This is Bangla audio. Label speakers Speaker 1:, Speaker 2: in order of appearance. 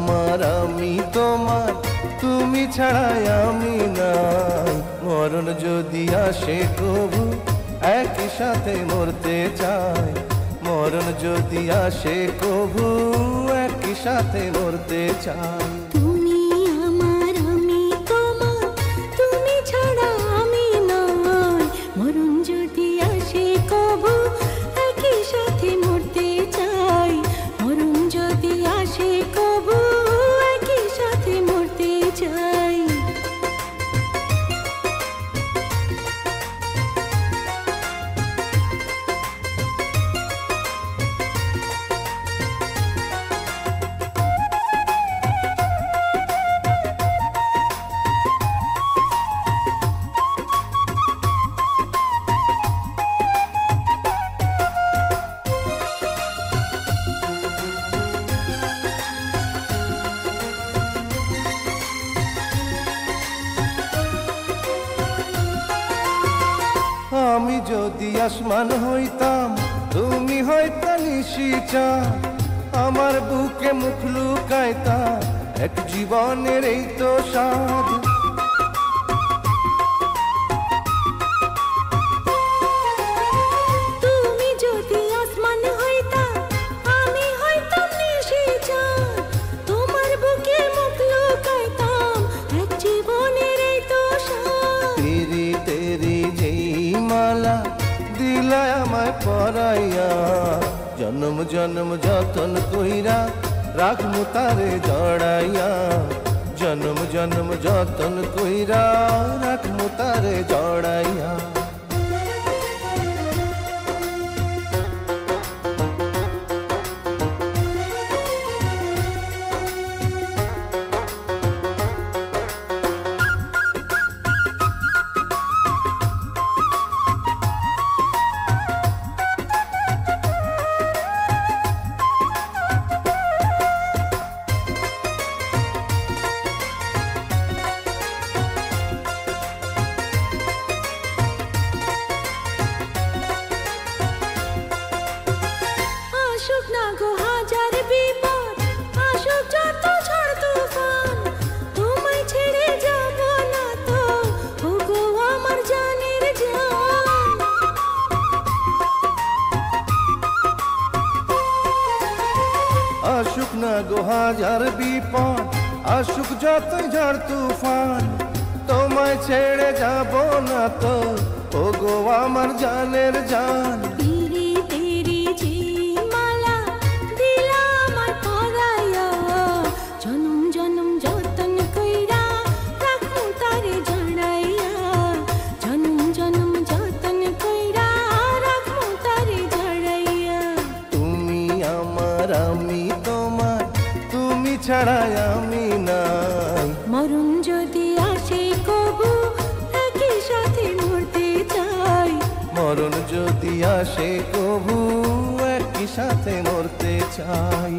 Speaker 1: আমার আমি তোমার, তুমি ছাড়াই আমি নাই। মরণ যদি আসে কবু একই সাথে মরতে চাই। মরণ যদি আসে কবু একই সাথে মরতে চাই।
Speaker 2: তুমি আমার আমি তোমার, তুমি ছাড়া আমি নাই। মরণ যদি আসে কবু একই সাথে মরতে চাই। মরণ যদি আসে কবু একই সাথে মরতে চাই।
Speaker 1: আমি যদি আসমান হইতাম, তুমি হইতা নিশিচাঁদ। আমার বুকে মুখ লুকাইতা এক জীবনের এই তো স্বাদ।
Speaker 2: তুমি যদি আসমান হইতা, আমি হইতাম নিশিচাঁদ। তোমার বুকে মুখ লুকাইতাম এক জীবনের এই তো স্বাদ।
Speaker 1: তেরি তেরি যেই মালা দিলা আমায় পরাইয়া, জন্ম জন্ম যতন কইরা রাখমু তারে জড়াইয়া। জন্ম জন্ম যতন কইরা রাখমু তারে জড়াইয়া।
Speaker 2: আসুক না গো হাজার বিপদ, আসুক যত ঝড় তুফান, তোমায় ছেড়ে যাব না তো ওগো আমার জানের জান।
Speaker 1: আসুক না গো হাজার বিপদ, আসুক যত ঝড় তুফান, তোমায় ছেড়ে যাব না তো ওগো আমার জানের জান।
Speaker 2: তেরি তেরি যে মালা দিলা আমার পরাইয়া, জনম জনম যতন কইরা রাখমু তারে জড়াইয়া। জনম জনম যতন কইরা রাখমু তারে জড়াইয়া।
Speaker 1: তুমি আমার আমি তোমার, তুমি ছাড়াই আমি নাই।
Speaker 2: মরণ যদি আসে কবু একই সাথে মরতে চাই।
Speaker 1: মরণ যদি আসে কবু একই সাথে মরতে চাই।